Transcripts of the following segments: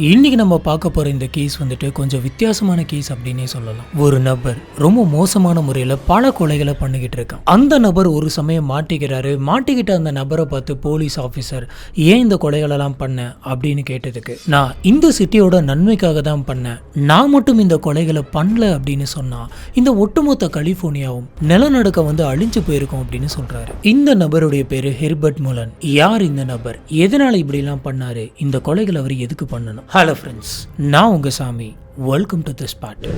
இன்னைக்கு நம்ம பார்க்க போற இந்த கேஸ் வந்துட்டு கொஞ்சம் வித்தியாசமான கேஸ் அப்படின்னே சொல்லலாம். ஒரு நபர் ரொம்ப மோசமான முறையில் பல கொலைகளை பண்ணிக்கிட்டு இருக்கான். அந்த நபர் ஒரு சமயம் மாட்டிக்கிறாரு. மாட்டிக்கிட்ட அந்த நபரை பார்த்து போலீஸ் ஆஃபீஸர் ஏன் இந்த கொலைகளெல்லாம் பண்ண அப்படின்னு கேட்டதுக்கு, நான் இந்த சிட்டியோட நன்மைக்காக தான் பண்ணேன், நான் மட்டும் இந்த கொலைகளை பண்ணல அப்படின்னு சொன்னா இந்த ஒட்டுமொத்த கலிபோர்னியாவும் நிலநடுக்க வந்து அழிஞ்சு போயிருக்கும் அப்படின்னு சொல்றாரு. இந்த நபருடைய பேரு ஹெர்பர்ட் முல்லன். யார் இந்த நபர், எதனால இப்படிலாம் பண்ணாரு, இந்த கொலைகளை அவர் எதுக்கு பண்ணணும்? ஹலோ ஃப்ரெண்ட்ஸ், நான் உங்க Sami. Welcome to the spot.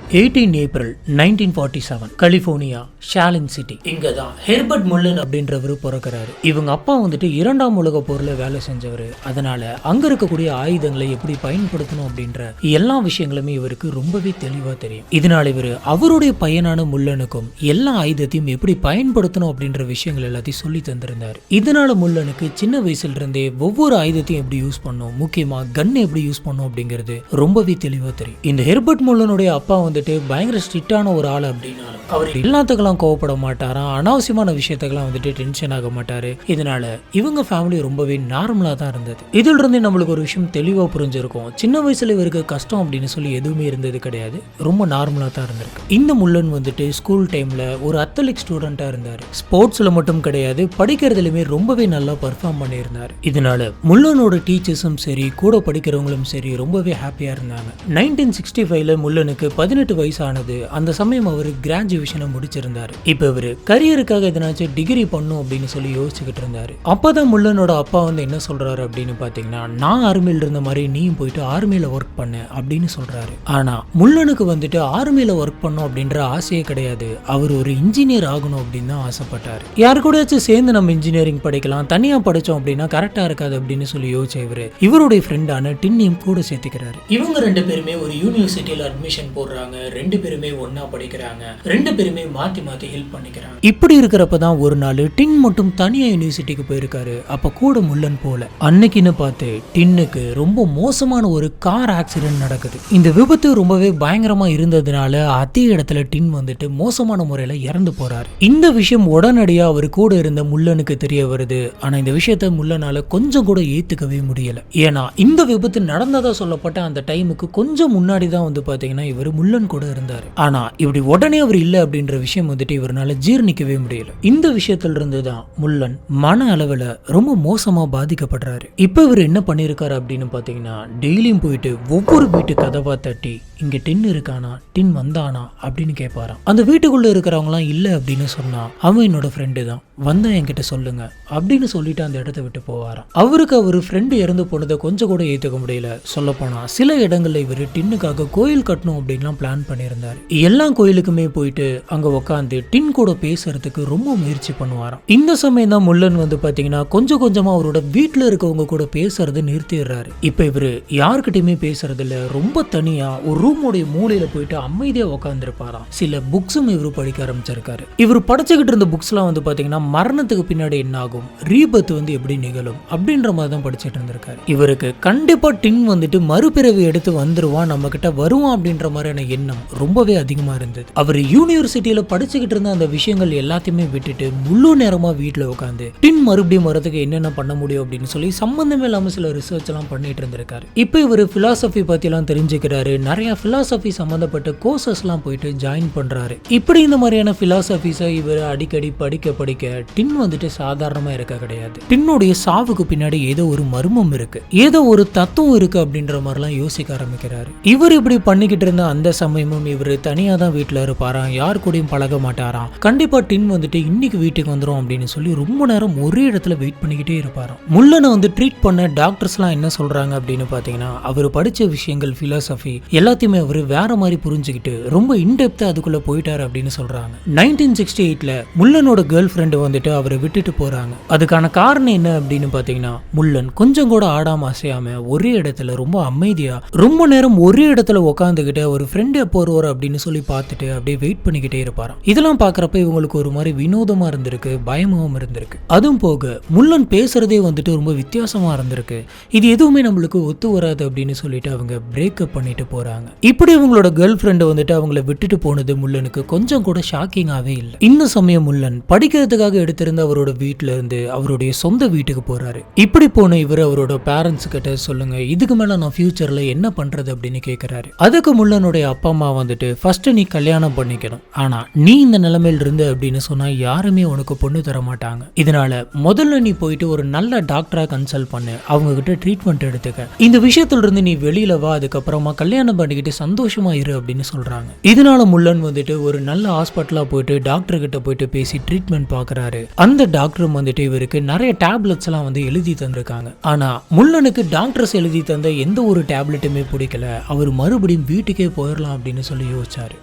18 April 1947 California ஷாலின் சிட்டி. இங்க தான் ஹெர்பர்ட் முல்லன் அப்படின்றவர் பிறக்கிறாரு. இவங்க அப்பா வந்துட்டு 2ஆம் உலக போர்ல வேலை செஞ்சவர். அதனால அங்க இருக்கக்கூடிய ஆயுதங்களை எப்படி பயன்படுத்தணும் அப்படின்ற எல்லா விஷயங்களுமே இவருக்கு ரொம்பவே தெளிவா தெரியும். இதனால இவர் அவருடைய பையனான முல்லனுக்கும் எல்லா ஆயுதத்தையும் எப்படி பயன்படுத்தணும் அப்படின்ற விஷயங்கள் எல்லாத்தையும் சொல்லி தந்திருந்தாரு. இதனால முல்லனுக்கு சின்ன வயசுல இருந்தே ஒவ்வொரு ஆயுதத்தையும் எப்படி யூஸ் பண்ணும், முக்கியமா கன் எப்படி யூஸ் பண்ணும் அப்படிங்கிறது ரொம்பவே தெளிவா தெரியும். இந்த ஹெர்பர்ட் முல்லனுடைய அப்பா வந்து பயங்கர ஸ்ட்ரிக்டான ஒரு ஆள் அப்படின்னாலும் அவர் எல்லாத்துக்கெல்லாம் கோவப்பட மாட்டாராம். அனாவசியமான விஷயத்துக்கெல்லாம் வந்துட்டு டென்ஷன் ஆக மாட்டாரு. இதனால இவங்க ஃபேமிலி ரொம்பவே நார்மலா தான் இருந்தது. இதுல இருந்து நம்மளுக்கு ஒரு விஷயம் தெளிவா புரிஞ்சிருக்கும். சின்ன வயசுல இவருக்கு கஷ்டம் அப்படின்னு சொல்லி எதுவுமே இருந்தது கிடையாது. ரொம்ப நார்மலா தான் இருந்திருக்கு. இந்த முல்லன் வந்துட்டு ஸ்கூல் டைம்ல ஒரு அத்லெட்டிக் ஸ்டூடெண்டா இருந்தாரு. ஸ்போர்ட்ஸ்ல மட்டும் கிடையாது, படிக்கிறதுலயுமே ரொம்பவே நல்லா பெர்ஃபார்ம் பண்ணியிருந்தாரு. இதனால முல்லனோட டீச்சர்ஸும் சரி, கூட படிக்கிறவங்களும் சரி ரொம்பவே ஹாப்பியா இருந்தாங்க. 1965 முல்லனுக்கு 18 வயசானது. அந்த சமயம் அவர் கிராஜுவேஷனை முடிச்சிருந்தாரு. இப்ப இவரு கரியருக்காக எதனாச்சும் டிகிரி பண்ணும் அப்படின்னு சொல்லி யோசிச்சுக்கிட்டு இருந்தாரு. அப்பதான் முல்லனோட அப்பா வந்து என்ன சொல்றாரு அப்படின்னு பாத்தீங்கன்னா, நான் ஆர்மியில இருந்த மாதிரி நீயும் போயிட்டு ஆர்மியில ஒர்க் பண்ண அப்படின்னு சொல்றாரு. ஆனா முல்லனுக்கு வந்துட்டு ஆர்மியில ஒர்க் பண்ணும் அப்படின்ற ஆசையே கிடையாது. அவர் ஒரு இன்ஜினியர் ஆகணும் அப்படின்னு தான் ஆசைப்பட்டாரு. யாரு கூடயாச்சும் சேர்ந்து நம்ம இன்ஜினியரிங் படிக்கலாம், தனியா படிச்சோம் அப்படின்னா கரெக்டா இருக்காது அப்படின்னு சொல்லி யோசிச்ச இவருடைய ஃப்ரெண்டான டின்னியும் கூட சேர்த்துக்கிறாரு. இவங்க 2 பேருமே ஒரு யூனிவர்சிட்டியில அட்மிஷன் போடுறாங்க. 2 பேருமே ஒன்னா படிக்கிறாங்க. 2 பேருமே மாத்தி மாத்தி ஹெல்ப் பண்ணிக்கிறாங்க. இப்படி இருக்கிறப்பதான் ஒரு நாள் டின் மட்டும் தனியா யூனிவர்சிட்டிக்கு போயிருக்காரு. அப்ப கூட முல்லன் போல. அன்னைக்குன்னு பார்த்து டின்னுக்கு ரொம்ப மோசமான ஒரு கார் ஆக்சிடென்ட் நடக்குது. இந்த விபத்து ரொம்பவே பயங்கரமா இருந்ததுனால அதே இடத்துல டின் வந்துட்டு மோசமான முறையில இறந்து போறாரு. இந்த விஷயம் உடனடியா அவர் கூட இருந்த முல்லனுக்கு தெரிய வருது. ஆனா இந்த விஷயத்த முல்லனால கொஞ்சம் கூட ஏத்துக்கவே முடியல. ஏன்னா இந்த விபத்து நடந்ததா சொல்லப்பட்ட அந்த டைமுக்கு கொஞ்சம் முன்னாடி தான் வந்து பாத்தீங்கன்னா இவர் முல்லன் கூட இருந்தாரு. ஆனா இப்படி உடனே அவர் இல்ல அப்படின்ற விஷயம் வந்துட்டு இவரால ஜீர்ணிக்கவே முடியல. இந்த விஷயத்துல இருந்து தான் முல்லன் மன அளவுல ரொம்ப மோசமா பாதிக்கப்படுறாரு. இப்ப இவர் என்ன பண்ணிருக்காரு அப்படின்னு பாத்தீங்கன்னா, டெய்லியும் போயிட்டு ஒவ்வொரு வீட்டு கதவா தட்டி இங்க டின் இருக்கானா, டின் வந்தானா அப்படின்னு கேட்பாராம். அந்த வீட்டுக்குள்ள இருக்கிறவங்க எல்லாம் இல்ல அப்படின்னு சொன்னா, அவன் என்னோட ஃப்ரெண்டு தான், வந்தா என்கிட்ட சொல்லுங்க அப்படின்னு சொல்லிட்டு அந்த இடத்த விட்டு போவாராம். அவருக்கு அவர் ஃப்ரெண்டு இறந்து போனதை கொஞ்சம் கூட ஏத்துக்க முடியல. சொல்ல போனா சில இடங்கள்ல இவர் டின்னுக்காக கோயில் கட்டணும் அப்படின்லாம் பிளான் பண்ணியிருந்தாரு. எல்லா கோயிலுக்குமே போயிட்டு அங்க உட்காந்து டின் கூட பேசுறதுக்கு ரொம்ப முயற்சி பண்ணுவாராம். இந்த சமயம் தான் முல்லன் வந்து பாத்தீங்கன்னா கொஞ்சம் கொஞ்சமா அவரோட வீட்டுல இருக்கவங்க கூட பேசுறதை நிறுத்திடுறாரு. இப்ப இவரு யாருக்கிட்டையுமே பேசுறது இல்ல. ரொம்ப தனியா ஒரு ரூமோடைய மூலையில போயிட்டு அமைதியா உட்காந்துருப்பாராம். சில புக்ஸும் இவரு படிக்க ஆரம்பிச்சிருக்காரு. இவர் படிச்சுக்கிட்டு இருந்த புக்ஸ் எல்லாம் வந்து பாத்தீங்கன்னா மரணத்துக்கு பின்னாடி என்ன ஆகும், ரீபத் வந்து எப்படி நிகழும் அப்படின்ற மாதிரி தான் படிச்சுட்டு இருந்திருக்காரு. இவருக்கு கண்டிப்பா டின் வந்துட்டு மறுபிறவி எடுத்து வந்துருவான், நம்ம கிட்ட வருவான் அப்படின்ற மாதிரியான எண்ணம் ரொம்பவே அதிகமா இருந்தது. அவர் யூனிவர்சிட்டியில படிச்சுக்கிட்டு இருந்த அந்த விஷயங்கள் எல்லாத்தையுமே விட்டுட்டு முழு நேரமா வீட்டுல உட்காந்து டின் மறுபடியும் வரதுக்கு என்னென்ன பண்ண முடியும் அப்படின்னு சொல்லி சம்பந்தமே இல்லாம சில ரிசர்ச் எல்லாம் பண்ணிட்டு இருந்திருக்காரு. இப்ப இவர் பிலாசபி பத்தி எல்லாம் தெரிஞ்சுக்கிறாரு. நிறைய பிலாசபி சம்பந்தப்பட்ட கோர்சஸ்லாம் போயிட்டு ஜாயின் பண்றாரு. இப்படி இந்த மாதிரியான பிலாசபிஸை இவர் அடிக்கடி படிக்க டின் வந்துட்டு சாதாரணமா இருக்க கிடையாது. டின்னுடைய சாவுக்கு பின்னாடி ஏதோ ஒரு மர்மம் இருக்கு, ஏதோ ஒரு தத்துவம் இருக்கு அப்படின்ற மாதிரிலாம் யோசிக்க ஆரம்பிக்கிறாரு. இவர் இப்படி பண்ணிக்கிட்டு இருந்த அந்த சமயமும் இவர் தனியா தான் வீட்டுல இருப்பாராம், யார் கூடயும் பழக மாட்டாராம். கண்டிப்பா டின் வந்துட்டு இன்னைக்கு வீட்டுக்கு வந்துடும் அப்படின்னு சொல்லி ரொம்ப நேரம் ஒரே இடத்துல வெயிட் பண்ணிக்கிட்டே இருப்பாராம். முல்லனை வந்து ட்ரீட் பண்ண டாக்டர்ஸ் எல்லாம் என்ன சொல்றாங்க அப்படின்னு பாத்தீங்கன்னா, அவர் படிச்ச விஷயங்கள் பிலாசபி எல்லாத்தையுமே அவரு வேற மாதிரி புரிஞ்சுக்கிட்டு ரொம்ப இன்டெப்தா அதுக்குள்ள போயிட்டாரு அப்படின்னு சொல்றாங்க. 1968ல முல்லனோட கேர்ள் ஃப்ரெண்டு வந்துட்டு அவரை விட்டுட்டு போறாங்க. அதுக்கான காரணம் என்ன அப்படின்னு பாத்தீங்கன்னா, முல்லன் கொஞ்சம் கூட ஆடாம அசையாம ஒரே இடத்துல ரொம்ப அமைதியா ரொம்ப நேரம் ஒரே இடத்துல உட்காந்துக்கிட்டு ஒரு ஃப்ரெண்டு எப்போ வருவார் அப்படின்னு சொல்லி பார்த்துட்டு அப்படியே வெயிட் பண்ணிக்கிட்டே இருப்பாராம். இதெல்லாம் பாக்குறப்ப இவங்களுக்கு ஒரு மாதிரி வினோதமா இருந்திருக்கு, பயமாவும் இருந்திருக்கு. அதுவும் போக முல்லன் பேசுறதே வந்துட்டு ரொம்ப வித்தியாசமா இருந்திருக்கு. இது எதுவுமே நம்மளுக்கு ஒத்து வராது அப்படின்னு சொல்லிட்டு அவங்க பிரேக்கப் பண்ணிட்டு போறாங்க. இப்படி இவங்களோட கேர்ள் ஃப்ரெண்டு வந்துட்டு அவங்கள விட்டுட்டு போனது முல்லனுக்கு கொஞ்சம் கூட ஷாக்கிங்காவே இல்லை. இந்த சமயம் முல்லன் படிக்கிறதுக்காக எடுத்திருந்த அவரோட வீட்டுல இருந்து அவருடைய சொந்த வீட்டுக்கு போறாரு. இப்படி போன இவர் அவரோட பேரண்ட்ஸ் கிட்ட சொல்லுங்க, இதுக்கு மேல நான் ஃபியூச்சர்ல என்ன பண்றது அப்படின்னு கேட்கிறாரு. அதுக்கு முள்ளனுடைய அப்பா அம்மா வந்துட்டு ஃபர்ஸ்ட் நீ கல்யாணம் பண்ணிக்கணும், ஆனா நீ இந்த நிலைமையில இருந்து அப்படின்னு சொன்னா யாருமே உனக்கு பொண்ணு தர மாட்டாங்க. இதனால முதல்ல நீ போயிட்டு ஒரு நல்ல டாக்டரா கன்சல்ட் பண்ணு, அவங்க கிட்ட ட்ரீட்மெண்ட் எடுத்துக்க, இந்த விஷயத்துல இருந்து நீ வெளியில வா, அதுக்கப்புறமா கல்யாணம் பண்ணிக்கிட்டு சந்தோஷமா இரு அப்படின்னு சொல்றாங்க. இதனால முள்ளன் வந்துட்டு ஒரு நல்ல ஹாஸ்பிட்டலா போயிட்டு டாக்டர் கிட்ட போயிட்டு பேசி ட்ரீட்மெண்ட் பாக்குறாரு. அந்த டாக்டர் வந்துட்டு இவருக்கு நிறைய டேப்லெட்ஸ் எல்லாம் வந்து எழுதி தந்திருக்காங்க. ஆனா முள்ளனுக்கு டாக்டர்ஸ் எழுதி தந்த எந்த ஒரு டேப்லெட்டுமே பிடிக்கல. அவர் மறுபடியும் வீட்டுக்கே போயிடலாம் அப்படின்னு சொல்லி யோசிச்சாரு.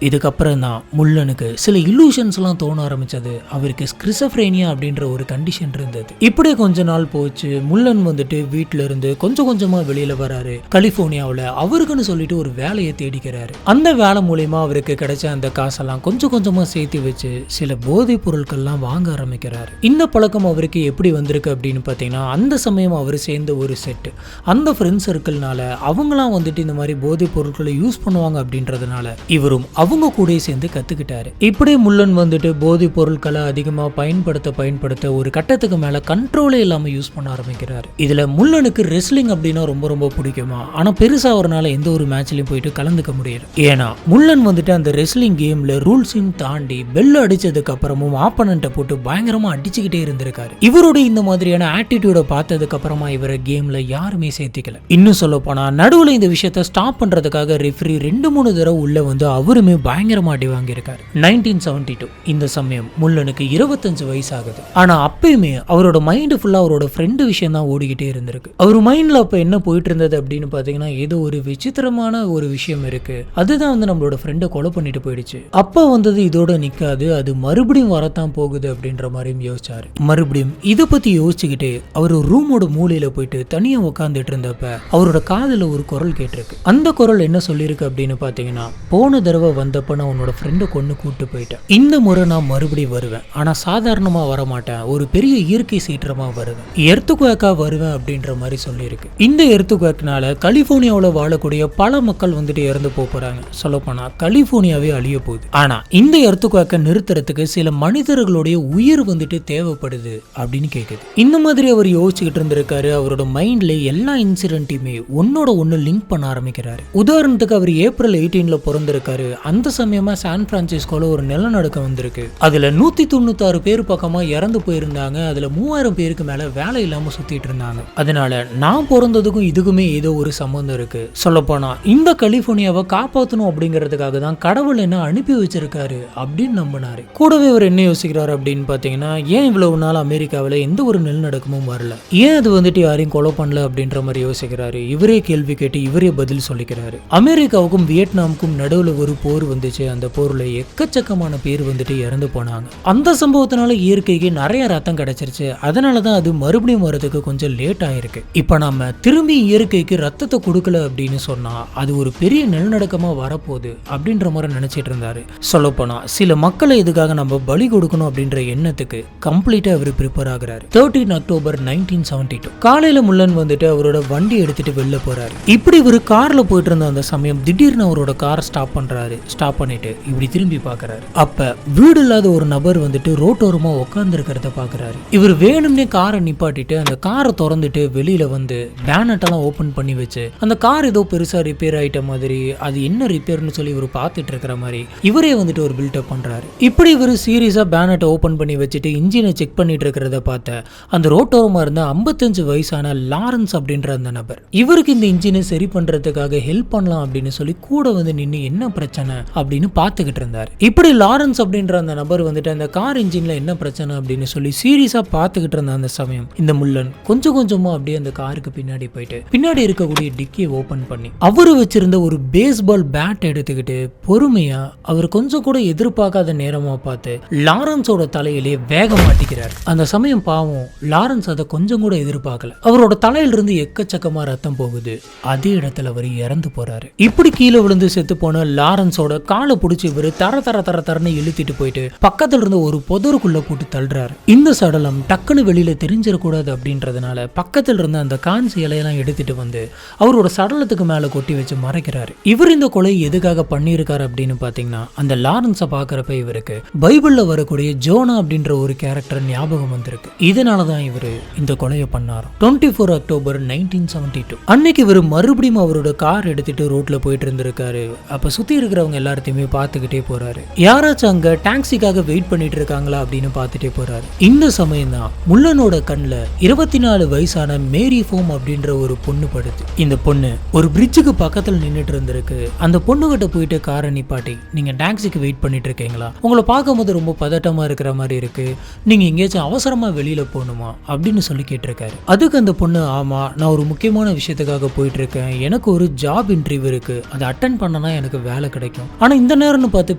இதுக்கப்புறம் தான் முள்ளனுக்கு சில இல்லூஷன்ஸ் எல்லாம் தோண ஆரம்பிச்சது. அவருக்கு ஸ்கிசோஃப்ரேனியா அப்படின்ற ஒரு கண்டிஷன் இருந்தது. இப்படியே கொஞ்ச நாள் போச்சு. முள்ளன் வந்துட்டு வீட்டுல இருந்து கொஞ்சம் கொஞ்சமா வெளியில வராரு. கலிபோர்னியாவில் அவருக்குன்னு சொல்லிட்டு ஒரு வேலையை தேடிக்கிறாரு. அந்த வேலை மூலமா அவருக்கு கிடைச்ச அந்த காசெல்லாம் கொஞ்சம் கொஞ்சமா சேர்த்து வச்சு சில போதைப் பொருட்கள்லாம் வாங்க ஆரம்பிக்கிறாரு. இந்த பழக்கம் அவருக்கு எப்படி வந்திருக்கு அப்படின்னு பார்த்தீங்கன்னா, அந்த சமயம் அவர் சேர்ந்த ஒரு செட்டு, அந்த ஃப்ரெண்ட்ஸ் சர்க்கிள்னால அவங்களாம் வந்துட்டு இந்த மாதிரி போதைப் பொருட்களை யூஸ் பண்ணுவாங்க அப்படின்றதுனால இவரும் அவங்க கூட சேர்ந்து கத்துக்கிட்டாரு. இப்படியே முள்ளன் வந்துட்டு போதைப் பொருட்களை அதிகமாக பயன்படுத்த ஒரு கட்டத்துக்கு மேல கண்ட்ரோலே இல்லாம யூஸ் பண்ண ஆரம்பிக்கிறாரு. இதுல முள்ளனுக்கு ரெஸ்லிங் அப்படின்னா ரொம்ப ரொம்ப பிடிக்குமா, ஆனா பெருசா அவரால் எந்த ஒரு மேட்ச்லயும் போயிட்டு கலந்துக்க முடியல. ஏன்னா முள்ளன் வந்துட்டு அந்த ரெஸ்லிங் கேம்ல ரூல்ஸையும் தாண்டி பெல் அடிச்சதுக்கு அப்புறமும் ஆப்பனண்ட்டை போட்டு பயங்கரமா அடிச்சுக்கிட்டே இருந்திருக்காரு. இவரோட இந்த மாதிரியான ஆட்டிடியூட பார்த்ததுக்கு அப்புறமா இவரை கேம்ல யாருமே சேர்த்திக்கல. இன்னும் சொல்ல போனா நடுவுல இந்த விஷயத்தை ஸ்டாப் பண்றதுக்காக ரெஃபரி 2-3 தடவை உள்ள வந்து அவருமே பயங்கரமா அடி வாங்கியிருக்காரு. 1972 இந்த சமயம் முள்ளனுக்கு 25 வயசு ஆகுது. ஆனா அப்பயுமே அவரோட மைண்ட் ஃபுல்லா அவரோட ஃப்ரெண்டு விஷயம் தான் ஓடிக்கிட்டே இருந்திருக்கு. அவர் மைண்ட்ல அப்ப என்ன போயிட்டு இருந்தது அப்படின்னு பாத்தீங்கன்னா, ஏதோ ஒரு விசித்திரமான ஒரு விஷயம் இருக்கு, அதுதான் வந்து நம்மளோட ஃப்ரெண்டை கொலை பண்ணிட்டு போயிடுச்சு. அப்ப வந்தது இதோட நிக்காது, அது மறுபடியும் வரத்தான் போகுது அப்படின்ற மாதிரியும் யோசிச்சாரு. மறுபடியும் இதை பத்தி யோசிச்சுக்கிட்டு அவர் ரூமோட மூலையில போயிட்டு தனியா உட்காந்துட்டு இருந்தப்ப அவரோட காதுல ஒரு குரல் கேட்டிருக்கு. அந்த குரல் என்ன சொல்லியிருக்கு அப்படின்னு பாத்தீங்கன்னா, போன தடவை வந்தப்ப நான் உன்னோட ஃப்ரெண்டை கொண்டு கூட்டு போயிட்டேன், இந்த முறை நான் மறுபடியும் வருவேன், ஆனா சாதாரணமா வரமாட்டேன், ஒரு பெரிய இயற்கை சீற்றமா வருவேன், எர்த்குவேக்கா வருவேன் அப்படின்ற மாதிரி சொல்லியிருக்கு. இந்த எர்த்குவேக்னால கலிபோர்னியாவில் வாழக்கூடிய பல மக்கள் வந்துட்டு இறந்து போறாங்க. சொல்லப்போனா கலிபோர்னியாவே அழிய போகுது. ஆனா இந்த எர்த்குவேக்கை நிறுத்துறதுக்கு சில மனிதர்களுடைய உயிர் வந்துட்டு தேவைப்படுது அப்படின்னு கேக்குது. இந்த மாதிரி அவர் யோசிச்சுக்கிட்டு இருந்திருக்காரு. அவரோட மைண்ட்ல எல்லா இன்சிடென்ட்டையுமே ஒன்னோட ஒன்னு லிங்க் பண்ண ஆரம்பிக்கிறாரு. உதாரணத்துக்கு அவர் ஏப்ரல் 18 பிறந்திருக்காரு. அந்த சமயமா சான் பிரான்சிஸ்கோல ஒரு நிலநடுக்கம் வந்திருக்கு. அதுல 196 பேர் பக்கமா இறந்து போயிருந்தாங்க. அதுல 3000 பேருக்கு மேல வேலை இல்லாம சுத்திட்டு இருந்தாங்க. அதனால நான் பிறந்ததுக்கும் இதுக்குமே ஏதோ ஒரு சம்பந்தம் இருக்கு. சொல்லப்போனா இந்த கலிபோர்னியாவை காப்பாற்றணும் அப்படிங்கிறதுக்காக தான் கடவுள் என்ன அனுப்பி வச்சிருக்காரு அப்படின்னு நம்பினாரு. கூடவே அவர் என்ன யோசிக்கிறாரு அப்படின்னு பாத்தீங்கன்னா, ஏன் இவ்வளவு நாள் அமெரிக்காவில் எந்த ஒரு நிலநடுக்கமும் வரல, ஏன் அது வந்துட்டு யாரையும் கொலை பண்ணல அப்படின்ற மாதிரி யோசிக்கிறாரு. இவரே கேள்வி கேட்டு இவரே பதில் சொல்லிக்கிறாரு. அமெரிக்காவுக்கும் வியட்நாமுக்கும் நடுவில் ஒரு போர் வந்துச்சு. அந்த போர்ல எக்கச்சக்கமான பேர் வந்துட்டு இறந்து போனாங்க. அந்த சம்பவத்தினால இயற்கைக்கு நிறைய ரத்தம் கிடைச்சிருச்சு. அதனாலதான் அது மறுபடியும் வரதுக்கு கொஞ்சம் லேட் ஆயிருக்கு. இப்ப நம்ம திரும்பி இயற்கைக்கு ரத்தத்தை கொடுக்கல அப்படின்னு சொன்னா அது ஒரு பெரிய நிலநடுக்கமா வரப்போகுது அப்படின்ற மாதிரி நினைச்சிட்டு இருந்தாரு. சொல்லப்போனா சில மக்களை இதுக்காக நம்ம பலி கொடுக்கணும் அப்படின்ற எண்ணத்துக்கு கம்ப்ளீட்டா அவர் ப்ரிப்பேர் ஆகுறாரு. 13 அக்டோபர் 1972 காலையில முள்ளன் வந்துட்டு அவரோட வண்டி எடுத்துட்டு வெளில போறாரு. இப்படி ஒரு கார்ல போயிட்டு இருந்த அந்த சமயம் திடீர்னு அவரோட காரை ஸ்டாப் பண்றாரு. ஸ்டாப் பண்ணிட்டு இப்படி திரும்பி பாக்குறாரு. அப்ப வீடு இல்லாத ஒரு நபர் வந்துட்டு ரோட்டோரமா உட்கார்ந்து இருக்கிறத பாக்குறாரு. இவர் வேணும்னே காரை நிப்பாட்டிட்டு அந்த காரை திறந்துட்டு வெளியில வந்து பேனட்டெல்லாம் ஓபன் பண்ணி வச்சு அந்த கார் ஏதோ பெருசா ரிப்பேர் ஆயிட்ட மாதிரி, அது என்ன ரிப்பேர்னு சொல்லி இவர் பார்த்துட்டு இருக்கிற மாதிரி இவரே வந்துட்டு ஒரு பில்டப் பண்றாரு. இப்படி இவர் சீரியஸா பேனட்டை ஓபன் பண்ணி வச்சுட்டு இன்ஜினை செக் பண்ணிட்டு இருக்கிறத பார்த்த அந்த ரோட்டோரமா இருந்த 55 வயசான லாரன்ஸ் அப்படின்ற அந்த நபர், இவருக்கு இந்த இன்ஜினை சரி பண்றதுக்காக ஹெல்ப் பண்ணலாம் அப்படின்னு சொல்லி கூட வந்து நின்று என்ன பிரச்சனை அப்படின்னு பார்த்துக்கிட்டு இருந்தார். இப்படி லாரன்ஸ் அப்படின்ற அந்த நபர் வந்துட்டு அந்த கார் இன்ஜின்ல என்ன பிரச்சனை அப்படின்னு சொல்லி சீரியஸா பார்த்துக்கிட்டு இருந்த அந்த சமயம் இந்த முள்ளன் கொஞ்சம் கொஞ்சமா அப்படியே அந்த காருக்கு பின்னாடி போயிட்டு பின்னாடி இருக்கக்கூடிய டிக்கியை ஓபன் பண்ணி அவரு வச்சிருந்த ஒரு பேஸ்பால் பேட் எடுத்துக்கிட்டு பொறுமையா அவர் கொஞ்சம் கூட எதிர்பார்க்காத நேரமா பார்த்து லாரன்ஸோட தலையிலே வேக மாட்டிக்கிறார். அந்த சமயம் பாவம் லாரன்ஸ் அதை கொஞ்சம் கூட எதிர்பார்க்கல. அவரோட தலையிலிருந்து எக்கச்சக்கமா ரத்தம் போகுது. அதே இடத்துல அவர் இறந்து போறாரு. இப்படி கீழே விழுந்து செத்து போன லாரன்ஸோட காலை பிடிச்சி இவர் தரன்னு இழுத்திட்டு போயிட்டு பக்கத்துல இருந்த ஒரு புதருக்குள்ள போட்டு தள்ளுறாரு. இந்த சடலம் டக்குன்னு வெளியில தெரிஞ்சிடக்கூடாது அப்படின்றதுனால பக்கத்துல இருந்த அந்த காஞ்சி இலையெல்லாம் எடுத்துட்டு வந்து அவரோட சடலத்துக்கு மேல கொட்டி வச்சு மறைக்கிறாரு. இவர் இந்த கொலை எதுக்காக பண்ணியிருக்காரு அப்படின்னு பாத்தீங்கன்னா, அந்த லாரன்ஸை பாக்குறப்ப இவருக்கு பைபிள்ல வரக்கூடிய ஜோனா அப்படின்ற அப்படின்ற ஒரு கேரக்டர் ஞாபகம் வந்திருக்கு. இதனாலதான் இவரு இந்த கொலையை பண்ணாரு. 24 அக்டோபர் 1972 அன்னைக்கு இவர் மறுபடியும் அவரோட கார் எடுத்துட்டு ரோட்ல போயிட்டு இருந்திருக்காரு. அப்ப சுத்தி இருக்கிறவங்க எல்லாத்தையுமே பார்த்துக்கிட்டே போறாரு. யாராச்சும் அங்க டாக்ஸிக்காக வெயிட் பண்ணிட்டு இருக்காங்களா அப்படின்னு பார்த்துட்டே போறாரு. இந்த சமயம் தான் முல்லனோட கண்ணுல 24 வயசான மேரி ஃபோம் அப்படின்ற ஒரு பொண்ணு படுது. இந்த பொண்ணு ஒரு பிரிட்ஜுக்கு பக்கத்துல நின்றுட்டு இருந்திருக்கு. அந்த பொண்ணு கிட்ட போயிட்டு காரை நிப்பாட்டி, நீங்க டாக்ஸிக்கு வெயிட் பண்ணிட்டு இருக்கீங்களா? உங்களை பார்க்கும்போது ரொம்ப பதட்டமா இருக்கிற மாதிரி இருக்கு. நீங்க எங்கேயாச்சும் அவசரமா வெளியில போகணுமா அப்படின்னு சொல்லி கேட்டிருக்காரு. அதுக்கு அந்த பொண்ணு, ஆமா, நான் ஒரு முக்கியமான விஷயத்துக்காக போயிட்டு இருக்கேன். எனக்கு ஒரு ஜாப் இன்டர்வியூ இருக்கு. அதை அட்டன் பண்ணனா எனக்கு வேலை கிடைக்கும். ஆனா இந்த நேரம்னு பார்த்து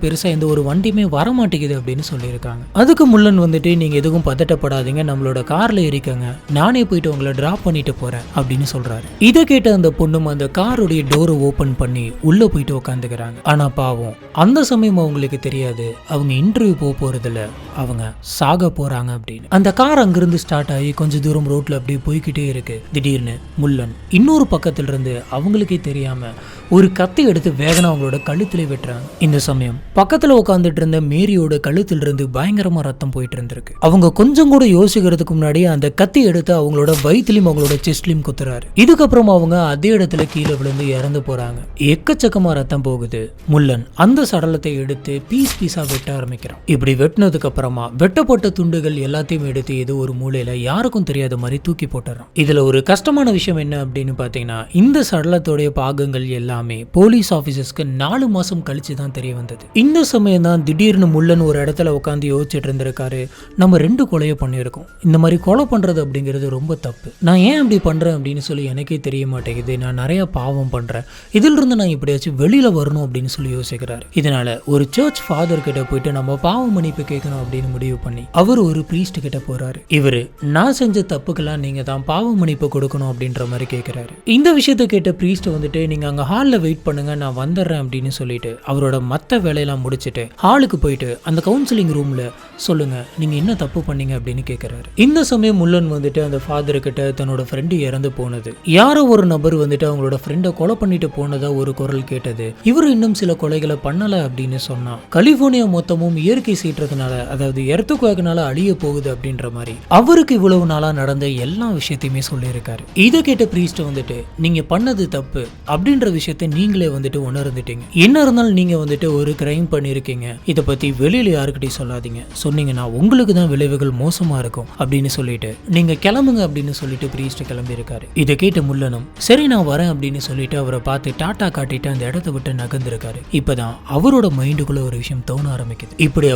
பெருசா எந்த ஒரு வண்டியுமே வர மாட்டேங்குது அப்படின்னு சொல்லியிருக்காங்க. அதுக்கு முல்லன் வந்துட்டு, நீங்க எதுவும் பதட்டப்படாதீங்க, நம்மளோட கார்ல ஏறிக்கங்க, நானே போயிட்டு உங்களை டிராப் பண்ணிட்டு போறேன் அப்படின்னு சொல்றாரு. இதை கேட்ட அந்த பொண்ணும் அந்த காருடைய டோரை ஓபன் பண்ணி உள்ள போயிட்டு உட்காந்துக்கிறாங்க. ஆனா பாவம், அந்த சமயம் அவங்களுக்கு தெரியாது அவங்க இன்டர்வியூ போறதுல அவங்க சாக போறாங்க அப்படின்னு. அந்த கார் அங்கிருந்து ஸ்டார்ட் ஆகி கொஞ்ச தூரம் ரோட்ல அப்படியே போய்கிட்டே இருக்கு. திடீர்னு முல்லன் இன்னொரு பக்கத்துல இருந்து அவங்களுக்கே தெரியாம ஒரு கத்தி எடுத்து வேகனா அவங்களோட கழுத்திலே வெட்டுறாங்க. இந்த சமயம் பக்கத்துல உட்காந்துட்டு இருந்த மேரியோட கழுத்துல இருந்து பயங்கரமா ரத்தம் போயிட்டு இருந்திருக்கு. அவங்க கொஞ்சம் கூட யோசிக்கிறதுக்கு முன்னாடி அந்த கத்தி எடுத்து அவங்களோட வயிற்றுலயும் அவங்களோட செஸ்ட்லயும் குத்துறாரு. இதுக்கப்புறம் அவங்க அதே இடத்துல கீழே விழுந்து இறந்து போறாங்க. எக்கச்சக்கமா ரத்தம் போகுது. முல்லன் அந்த சடலத்தை எடுத்து பீஸ் பீஸா வெட்ட ஆரம்பிக்கிறான். இப்படி வெட்டினதுக்கு அப்புறமா வெட்டப்பட்ட துண்டுகள் எல்லாத்தையும் எடுத்து ஏதோ ஒரு மூலையில யாருக்கும் தெரியாத மாதிரி தூக்கி போட்டுறான். இதுல ஒரு கஷ்டமான விஷயம் என்ன அப்படின்னு பாத்தீங்கன்னா, இந்த சடலத்தோடைய பாகங்கள் எல்லாமே போலீஸ் ஆபீசர்ஸ்க்கு 4 மாசம் கழிச்சு தான் தெரிய வந்தது. இந்த சமயம் தான் திடீர்னு முல்லன் ஒரு இடத்துல உட்காந்து யோசிச்சுட்டு இருந்திருக்காரு, நம்ம 2 கொலையை பண்ணியிருக்கோம். இந்த மாதிரி கொலை பண்றது அப்படிங்கிறது ரொம்ப தப்பு. நான் ஏன் அப்படி பண்றேன் அப்படின்னு சொல்லி எனக்கே தெரிய மாட்டேங்குது. நான் நிறைய பாவம் பண்றேன். இதில் இருந்து நான் இப்படியாச்சும் வெளியில வரணும் அப்படின்னு சொல்லி யோசிக்கிறாரு. இதனால ஒரு சர்ச் ஃபாதர் கிட்ட போயிட்டு நம்ம பாவ மன்னிப்பு கேட்கணும் அப்படின்னு முடிவு பண்ணி அவர் ஒரு பிரீஸ்ட் கிட்ட போறாரு. இவரு, நான் செஞ்ச தப்புக்கெல்லாம் நீங்க தான் பாவ மன்னிப்பு கொடுக்கணும் அப்படின்ற மாதிரி கேட்கிறாரு. இந்த விஷயத்தை கேட்ட பிரீஸ்ட் வந்துட்டு, நீங்க அங்க ஹால்ல வெயிட் பண்ணுங்க, நான் வந்துடுறேன் அப்படின்னு சொல்லிட்டு அவரோட மத்த வேலையெல்லாம் முடிச்சுட்டு ஹாலுக்கு போயிட்டு அந்த கவுன்சிலிங் ரூம்ல சொல்லுங்க, நீங்க என்ன தப்பு பண்ணீங்க அப்படின்னு கேட்கிறாரு. இந்த சமயம் முல்லன் வந்துட்டு அந்த ஃபாதர் கிட்ட தன்னோட ஃப்ரெண்டு இறந்து போனது, யாரோ ஒரு நபர் வந்துட்டு அவங்களோட ஃப்ரெண்டை கொலை பண்ணிட்டு போனதா ஒரு குரல் கேட்டது, இவர் இன்னும் சில கொலைகளை பண்ணல அப்படின்னு சொன்னா, கலிபோர்னியா மொத்தமும் இயற்கை சீற்றத்தினால, அதாவது எர்த்குவேக்னால அழிய போகுது அப்படின்ற மாதிரி அவருக்கு இவ்வளவு நாளா நடந்த எல்லா விஷயத்தையுமே சொல்லியிருக்காரு. இதை கேட்ட பிரீஸ்ட் வந்துட்டு, நீங்க பண்ணது தப்பு அப்படின்ற விஷயத்தை நீங்களே வந்துட்டு உணர்ந்துட்டீங்க. என்ன இருந்தாலும் நீங்க வந்துட்டு ஒரு கிரைம் பண்ணிருக்கீங்க, இதை பத்தி வெளியில யாருக்கிட்டையும் சொல்லாதீங்க, சொன்னீங்கன்னா உங்களுக்கு தான் விளைவுகள் மோசமா இருக்கும் அப்படின்னு சொல்லிட்டு நீங்க கிளம்புங்க அப்படின்னு சொல்லிட்டு பிரீஸ்ட் கிளம்பி இருக்காரு. இதை கேட்ட முல்லனும் சரி நான் வரேன் அப்படின்னு சொல்லிட்டு அவரை பார்த்து டாட்டா காட்டிட்டு அந்த இடத்தை விட்டு நகர்ந்திருக்காரு. இப்பதான் அவரோட மைண்டுக்குள்ள ஒரு விஷயம் தோண ஆரம்பிக்குது. இப்படி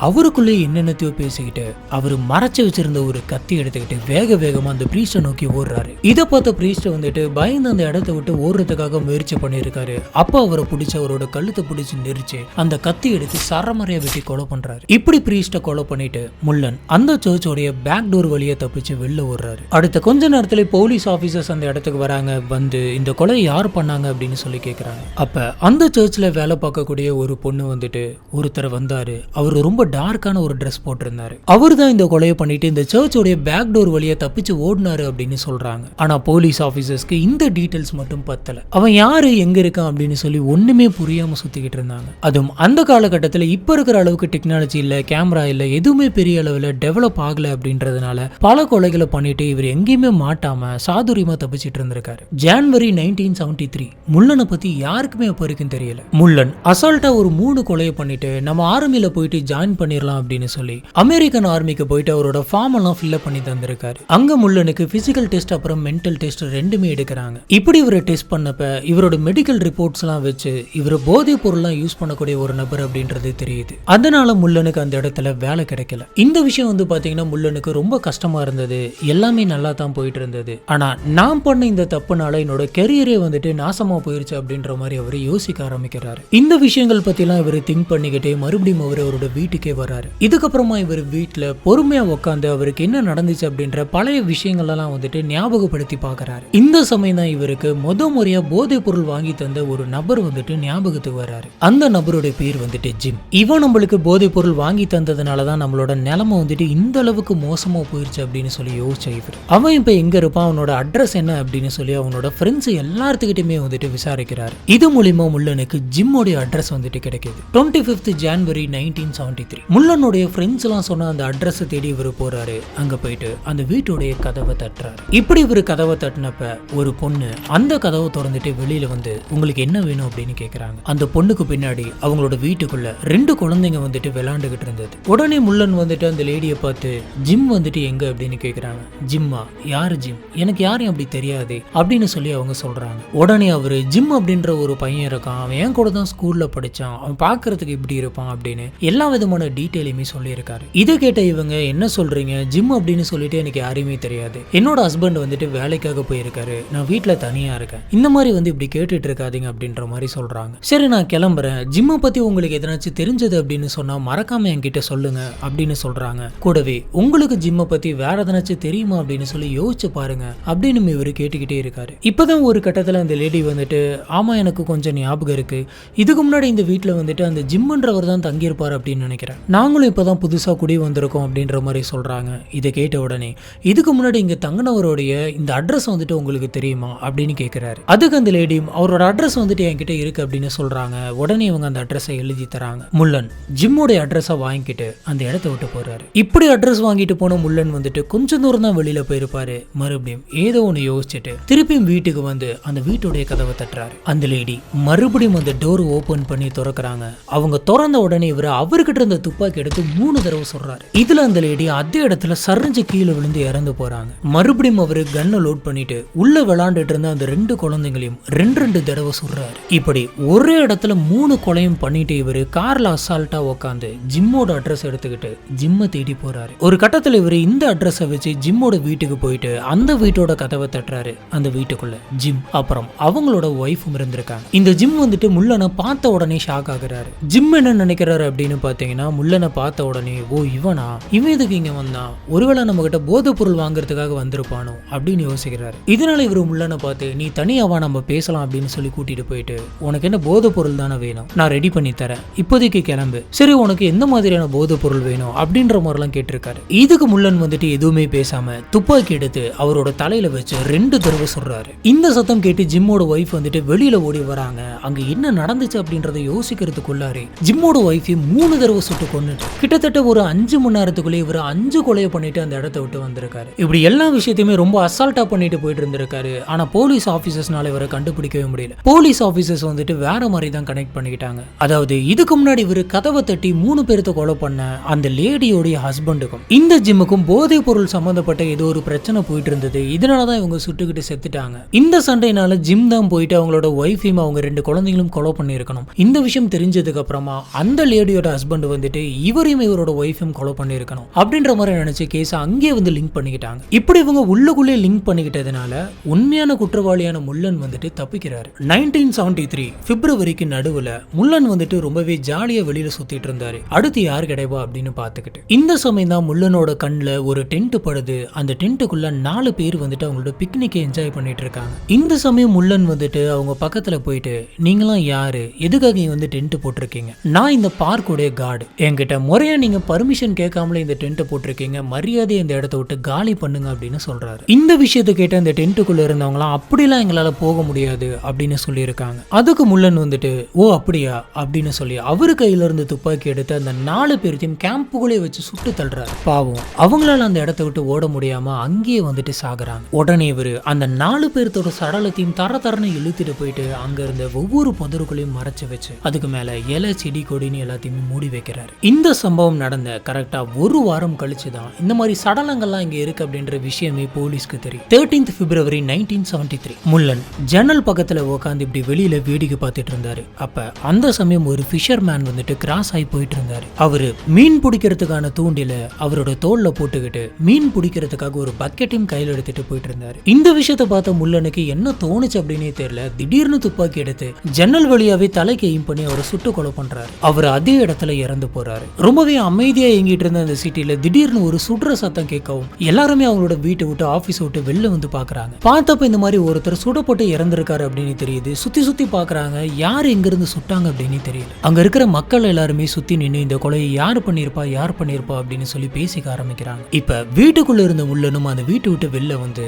அவருக்குள்ளே என்னென்னத்தையோ பேசிக்கிட்டு அவரு மறைச்சு வச்சிருந்த ஒரு கத்தி எடுத்துக்கிட்டு வேக வேகமா அந்த பிரீஸ்ட நோக்கி ஓடுறாரு. இதை பார்த்த பிரீஸ்ட் வந்துட்டு பயந்து அந்த இடத்தை விட்டு ஓடுறதுக்காக முயற்சி பண்ணிருக்காரு. அப்ப அவரை பிடிச்ச அவரோட கழுத்தை பிடிச்சு நெரிச்சு அந்த கத்தி எடுத்து சரமறையா வெட்டி கொலை பண்றாரு. இப்படி பிரீஸ்ட கொலை பண்ணிட்டு முல்லன் அந்த சர்ச்சோடைய பேக் டோர் வழியா தப்பிச்சு வெளில ஓடுறாரு. அடுத்த கொஞ்ச நேரத்துல போலீஸ் ஆபீசர்ஸ் அந்த இடத்துக்கு வராங்க. வந்து இந்த கொலை யார் பண்ணாங்க அப்படின்னு சொல்லி கேக்குறாங்க. அப்ப அந்த சர்ச்ல வேலை பார்க்கக்கூடிய ஒரு பொண்ணு வந்துட்டு, ஒருத்தர் வந்தாரு, அவர் ரொம்ப டார்க்கான ஒரு ட்ரெஸ் போட்டிருந்தாரு, அவர் தான் இந்த கொலையை பண்ணிட்டு இந்த சர்ச்சோடைய பேக் டோர் வழியா தப்பிச்சு ஓடினாரு அப்படின்னு சொல்றாங்க. ஆனா போலீஸ் ஆபீசர்ஸ்க்கு இந்த டீடைல்ஸ் மட்டும் பத்தல. அவன் யாரு, எங்க இருக்கான் அப்படின்னு சொல்லி ஒண்ணுமே புரியாம சுத்திக்கிட்டு இருந்தாங்க. அதுவும் அந்த காலகட்டத்தில் இப்ப இருக்கிற அளவுக்கு டெக்னாலஜி இல்ல, கேமரா இல்ல, எதுவுமே பெரிய அளவுல டெவலப் ஆகல அப்படின்றதுனால பல கொலைகளை பண்ணிட்டு இவர் எங்கேயுமே மாட்டாம சாதுரியமா தப்பிச்சிட்டு இருந்திருக்காரு. ஜனவரி 1973 முல்லனை பத்தி யாருக்குமே அப்ப வரைக்கும் தெரியல. முல்லன் அசால்ட்டா ஒரு 3 கொலையை பண்ணிட்டு நம்ம ஆர்மியில போயிட்டு ஜாயின் பண்ணிடலாம் அப்படின்னு சொல்லி அமெரிக்கன் ஆர்மிக்கு போயிட்டு அவரோட ஃபார்ம் எல்லாம் ஃபில் பண்ணி தந்திருக்காரு. அங்க முல்லனுக்கு பிசிக்கல் டெஸ்ட் அப்புறம் மென்டல் டெஸ்ட் ரெண்டுமே எடுக்கிறாங்க. இப்படி இவரை டெஸ்ட் பண்ணப்ப இவரோட மெடிக்கல் ரிப்போர்ட்ஸ் எல்லாம் வச்சு இவர் போதைப் பொருள்லாம் யூஸ் பண்ணக்கூடிய ஒரு நபர் அப்படின்றது தெரியுது. அதனால முல்லனுக்கு அந்த இடத்துல வேலை கிடைக்கல. இந்த விஷயம் வந்து பாத்தீங்கன்னா முல்லனுக்கு ரொம்ப கஷ்டமா இருந்தது. எல்லாமே நல்லா தான் போயிட்டு இருந்தது. ஆனா நான் பண்ண இந்த தப்புனால என்னோட கெரியரே வந்துட்டு நாசமா போயிருச்சு அப்படின்ற மாதிரி அவர் யோசிக்க ஆரம்பிக்கிறாரு. இந்த விஷயங்கள் பத்தி எல்லாம் இவர் திங்க் பண்ணிக்கிட்டே மறுபடியும் அவரோட வீட்டுக்கே வராரு. இதுக்கப்புறமா இவர் வீட்டுல பொறுமையா உட்காந்து அவருக்கு என்ன நடந்துச்சு அப்படின்ற பழைய விஷயங்கள் எல்லாம் வந்துட்டு ஞாபகப்படுத்தி பாக்குறாரு. இந்த சமயம் தான் இவருக்கு முறையா போதைப் பொருள் வாங்கி தந்த ஒரு நபர் வந்துட்டு ஞாபகத்துக்கு வராரு. அந்த நபருடைய பேர் வந்துட்டு ஜிம். இவன் நம்மளுக்கு போதைப் பொருள் வாங்கி தந்ததுனாலதான் நம்மளோட நிலைமை வந்துட்டு இந்த அளவுக்கு மோசமா போயிருச்சு அப்படின்னு சொல்லி யோசிச்ச இவர், அவன் இப்ப எங்க இருப்பான், அவனோட அட்ரஸ் என்ன அப்படின்னு சொல்லி அவனோட ஃப்ரெண்ட்ஸ் எல்லாத்துக்கிட்டுமே வந்துட்டு விசாரிக்கிறாரு. இது மூலியமா முல்லனுக்கு ஜிம்மோடைய அட்ரஸ் வந்துட்டு கிடைக்குது. 25th January 1973 முல்லனுடைய ஃப்ரெண்ட்ஸ் ஃப்ரெண்ட்ஸ்லாம் சொன்ன அந்த அட்ரஸை தேடி இவர் போறாரு. அங்க போயிட்டு அந்த வீட்டுடைய கதவை தட்டுறாரு. இப்படி இவர் கதவை தட்டினப்ப ஒரு பொண்ணு அந்த கதவை திறந்துட்டு வெளியில வந்து உங்களுக்கு என்ன வேணும் அப்படின்னு கேக்குறாங்க. அந்த பொண்ணுக்கு பின்னாடி அவங்களோட வீட்டுக்குள்ள 2 குழந்தைங்க வந்துட்டு விளையாண்டுகிட்டு இருந்தது. உடனே முள்ளன் வந்துட்டு அந்த லேடியை பார்த்து ஜிம் வந்துட்டு எங்க அப்படின்னு கேக்குறாங்க. ஜிம்மா? யாரு ஜிம்? எனக்கு யாரையும் அப்படி தெரியாது அப்படின்னு சொல்லி அவங்க சொல்றாங்க. உடனே அவரு ஜிம் அப்படின்ற ஒரு பையன் இருக்கான், அவன் என் கூட தான் ஸ்கூல்ல படிச்சான், அவன் பாக்குறதுக்கு இப்படி இருப்பான் அப்படின்னு எல்லா விதமான டீட்டெயிலுமே சொல்லியிருக்காரு. இதை கேட்ட இவங்க என்ன சொல்றீங்க, ஜிம் அப்படின்னு சொல்லிட்டு எனக்கு யாரையுமே தெரியாது, என்னோட ஹஸ்பண்ட் வந்துட்டு வேலைக்காக போயிருக்காரு, நான் வீட்டுல தனியா இருக்கேன், இந்த மாதிரி வந்து இப்படி கேட்டுட்டு இருக்காதீங்க அப்படின்ற மாதிரி சொல்றாங்க. சரி நான் கிளம்புறேன், ஜிம்மை பத்தி உங்களுக்கு எதனாச்சும் தெரிஞ்சது அப்படின்னு சொன்னா மறக்காம என்கிட்ட சொல்லுங்க அப்படின்னு சொல்றாங்க. கூடவே உங்களுக்கு ஜிம்மை பத்தி வேற எதனாச்சும் தெரியுமா அப்படின்னு சொல்லி யோசிச்சு பாருங்க அப்படின்னு இவரு கேட்டுக்கிட்டே இருக்காரு. இப்பதான் ஒரு கட்டத்துல அந்த லேடி வந்துட்டு ஆமா எனக்கு கொஞ்சம் ஞாபகம் இருக்கு, இதுக்கு முன்னாடி இந்த வீட்டுல வந்துட்டு அந்த ஜிம்ன்றவர் தான் தங்கியிருப்பார் அப்படின்னு நினைக்கிறேன், நாங்களும் இப்பதான் புதுசா குடி வந்திருக்கோம் அப்படின்ற மாதிரி சொல்றாங்க. இதை கேட்ட உடனே இதுக்கு முன்னாடி இங்க தங்கினவருடைய இந்த அட்ரஸ் வந்துட்டு உங்களுக்கு தெரியுமா அப்படின்னு கேட்கிறாரு. அதுக்கு அந்த லேடியும் அவரோட அட்ரஸ் வந்துட்டு என்கிட்ட இருக்கு அப்படின்னு சொல்றாங்க. உடனே இவங்க அந்த அட்ரஸை எழுதி தராங்க. முள்ளன் ஜிம்மோட அட்ரஸை வாங்கிட்டு அந்த இடத்த விட்டு போறாரு. இப்படி அட்ரஸ் வாங்கிட்டு போன முள்ளன் வந்துட்டு கொஞ்சம் தூரம் தான் வெளியில போயிருப்பாரு. மறுபடியும் ஏதோ ஒண்ணு யோசிச்சுட்டு திருப்பியும் வீட்டுக்கு வந்து அந்த வீட்டுடைய கதவை தட்டுறாரு. அந்த லேடி மறுபடியும் அந்த டோர் ஓபன் பண்ணி திறக்கிறாங்க. அவங்க திறந்த உடனே இவர் அவர்கிட்ட இருந்த துப்பாக்கி எடுத்து 3 தடவை சொல்றாரு. இதுல அந்த லேடி அதே இடத்துல சரிஞ்சு கீழே விழுந்து இறந்து போறாங்க. மறுபடியும் அவரு கன்னை லோட் பண்ணிட்டு உள்ள விளையாண்டுட்டு இருந்த அந்த 2 குழந்தைங்களையும் 2 தடவை சொல்றாரு. இப்படி ஒரே இடத்துல 3 கொலையும் பண்ணிட்டு இவரு கார்ல அசால்ட்டா உட்காந்து ஜிம்மோட அட்ரஸ் எடுத்துக்கிட்டு ஜிம்மை தேடி போறாரு. ஒரு கட்டத்துல இவரு இந்த அட்ரஸை வச்சு ஜிம்மோட வீட்டுக்கு போயிட்டு அந்த வீட்டோட கதவை தட்டுறாரு. அந்த வீட்டுக்குள்ள ஜிம் அப்புறம் அவங்களோட ஒய்ஃபும் இருந்திருக்காங்க. இந்த ஜிம் வந்துட்டு முள்ளனை பார்த்த உடனே ஷாக் ஆகுறாரு. ஜிம் என்ன நினைக்கிறாரு அப்படின்னு பாத்தீங்கன்னா முள்ளனை பார்த்த உடனே ஓ இவனா, இவன் எதுக்கு இங்க வந்தான், ஒருவேளை நம்ம கிட்ட போதை பொருள் வாங்குறதுக்காக வந்திருப்பானோ அப்படின்னு யோசிக்கிறாரு. இதனால இவரு முள்ளனை பார்த்து நீ தனியாவா நம்ம பேசலாம் அப்படின்னு சொல்லி கூட்டிட்டு போயிட்டு உனக்கு என்ன போதை பொருள் தானே வேணும், நான் ரெடி பண்ணி தரேன், இப்போதைக்கு கிளம்பு, சரி உனக்கு எந்த மாதிரியான போதை பொருள் வேணும் அப்படின்ற மாதிரிலாம் கேட்டிருக்காரு. இதுக்கு முள்ளன் வந்துட்டு எதுவுமே பேசாம துப்பாக்கி எடுத்து அவரோட தலையில வச்சு 2 தடவை சொல்றாரு. இந்த சத்தம் கேட்டு ஜிம்மோட ஒய்ஃப் வந்துட்டு வெளியில ஓடி வராங்க. அங்க என்ன நடந்துச்சு அப்படின்றத யோசிக்கிறதுக்குள்ளாரு ஜிம்மோட ஒய்ஃபை 3 தடவை சுட்டு கொன்னுட்டு கிட்டத்தட்ட ஒரு 5 மணி நேரத்துக்குள்ளே இவர் 5 கொலையை பண்ணிட்டு அந்த இடத்த விட்டு வந்திருக்காரு. இப்படி எல்லா விஷயத்தையுமே ரொம்ப அசால்ட்டா பண்ணிட்டு போயிட்டு இருந்திருக்காரு. ஆனா போலீஸ் ஆபீசர்ஸ்னால இவரை கண்டுபிடிக்கவே முடியல. போலீஸ் ஆபீசர்ஸ் வந்துட்டு வேற மாதிரி தான் கனெக்ட் பண்ணிக்கிட்டாங்க. அதாவது இதுக்கு முன்னாடி இவர் கதவை தட்டி 3 பேர்த்த கொலை பண்ண அந்த லேடியோடைய ஹஸ்பண்டுக்கும் இந்த ஜிம்முக்கும் போதை பொருள் சம்பந்தப்பட்ட ஏதோ ஒரு பிரச்சனை போயிட்டு இருந்தது. இதனாலதான் இவங்க சுட்டுக்கிட்டு செத்துட்டாங்க. இந்த சண்டைனால ஜிம் தான் போயிட்டு அவங்களோட ஒய்ஃபையும் அவங்க 2 குழந்தைகளும் கொலை பண்ணிருக்கணும். இந்த விஷயம் தெரிஞ்சதுக்கு அப்புறமா அந்த லேடியோட ஹஸ்பண்ட் வந்துட்டு இவரையும் இவரோட ஒய்ஃபையும் கொலை பண்ணிருக்கணும் அப்படின்ற மாதிரி நினைச்சு கேஸ் அங்கே வந்து லிங்க் பண்ணிக்கிட்டாங்க. இப்படி இவங்க உள்ளுக்குள்ளே லிங்க் பண்ணிக்கிட்டதுனால உண்மையான குற்றவாளியான முள்ளன் வந்துட்டு தப்பிக்கிறாரு. 1973 பிப்ரவரிக்கு நடுவுல முள்ளன் வந்துட்டு ரொம்பவே ஜாலியா வெளியில சுத்திட்டு இருந்தாரு. அடுத்து யார் கிடைப்பா அப்படின்னு பாத்துக்கிட்டு இந்த சமயம் தான் முள்ளனோட கண்ணுல ஒரு டென்ட் படுது. அந்த டென்ட்டுக்குள்ள 4 பேர் வந்துட்டு அவங்களோட பிக்னிக்கை என்ஜாய் பண்ணிட்டு இருக்காங்க. இந்த சமயம் முள்ளன் வந்துட்டு அவங்க பக்கத்துல போயிட்டு நீங்களாம் யாரு, எதுக்காக இங்க வந்து டென்ட் போட்டிருக்கீங்க, நான் இந்த பார்க்குடைய கார்டு, என்கிட்ட முறையா நீங்க பர்மிஷன் கேட்காமலே இந்த டென்ட் போட்டிருக்கீங்க, மரியாதை இந்த இடத்த விட்டு காலி பண்ணுங்க அப்படின்னு சொல்றாரு. இந்த விஷயத்தை கேட்ட அந்த டென்ட்டுக்குள்ள இருந்தவங்களாம் அப்படிலாம் எங்களால போக முடியாது அப்படின்னு சொல்லியிருக்காங்க. அதுக்கு முள்ளன் வந்துட்டு ஓ அப்படியா அப்படின்னு சொல்லி அவரு கையில இருந்து துப்பாக்கி எடுத்து அந்த 4 பேர்த்தையும் கேம்புக்குள்ளே வச்சு சுட்டு தள்ளுறாரு. பாவம் அவங்களால அந்த இடத்த விட்டு ஓட முடியாம அங்கேயே வந்துட்டு சாகுறாங்க. உடனே இவரு அந்த 4 பேர்த்தோட சடலத்தையும் தரன்னு இழுத்துட்டு போயிட்டு அங்க இருந்த ஒவ்வொரு புதருக்குள்ளையும் மறைச்சு வச்சு அதுக்கு மேல இலை செடி கொடின்னு எல்லாத்தையுமே மூடி வைக்கிறாரு. இந்த சம்பவம் நடந்த கரெக்டா 1 வாரம் கழிச்சுதான் இந்த மாதிரி சடலங்கள்லாம் இங்க இருக்கு அப்படின்ற விஷயமே போலீஸ்க்கு தெரியும். 13th February 1973 முள்ளன் ஜன்னல் பக்கத்துல உட்காந்து இப்படி வெளியில வேடிக்கை பார்த்துட்டு இருந்தாரு. அப்ப அந்த சமயம் ஒரு ஃபிஷர் மேன் வந்துட்டு கிராஸ் ஆகி போயிட்டு இருந்தாரு. அவரு மீன் பிடிக்கிறதுக்கான தூண்டில அவரோட தோல்ல போட்டுக்கிட்டு மீன் பிடிக்கிறதுக்காக ஒரு பக்கெட்டையும் கையில எடுத்துட்டு போயிட்டு இருந்தாரு. இந்த விஷயத்தை பார்த்த முள்ளனுக்கு என்ன தோணுச்சு அப்படின்னே தெரியல. திடீர்னு துப்பாக்கி எடுத்து ஜன்னல் வழியாவே தலைக்கு எய்ம் பண்ணி அவரை சுட்டு கொலை பண்றாரு. அவர் அதே இடத்துல இறந்து போறாரு. ரொம்பவே அமைதியா இயங்கிட்டு இருந்த அந்த சிட்டில திடீர்னு ஒரு சுடுற சத்தம் கேட்கவும் எல்லாருமே அவங்களோட வீட்டை விட்டு ஆபீஸ் விட்டு வெளில வந்து பாக்குறாங்க. பார்த்தப்ப இந்த மாதிரி ஒருத்தர் சுடப்பட்டு இறந்திருக்காரு அப்படின்னு தெரியுது. சுத்தி பாக்குறாங்க, யாரு எங்க இருந்து சுட்டாங்க அப்படின்னு தெரியல. அங்க இருக்கிற மக்கள் எல்லாருமே சுத்தி நின்று இந்த கொலையை யார் பண்ணிருப்பா அப்படின்னு சொல்லி பேசிக்க ஆரம்பிக்கிறாங்க. இப்ப வீட்டுக்குள்ள இருந்த முள்ளனும் அந்த வீட்டை விட்டு வெளில வந்து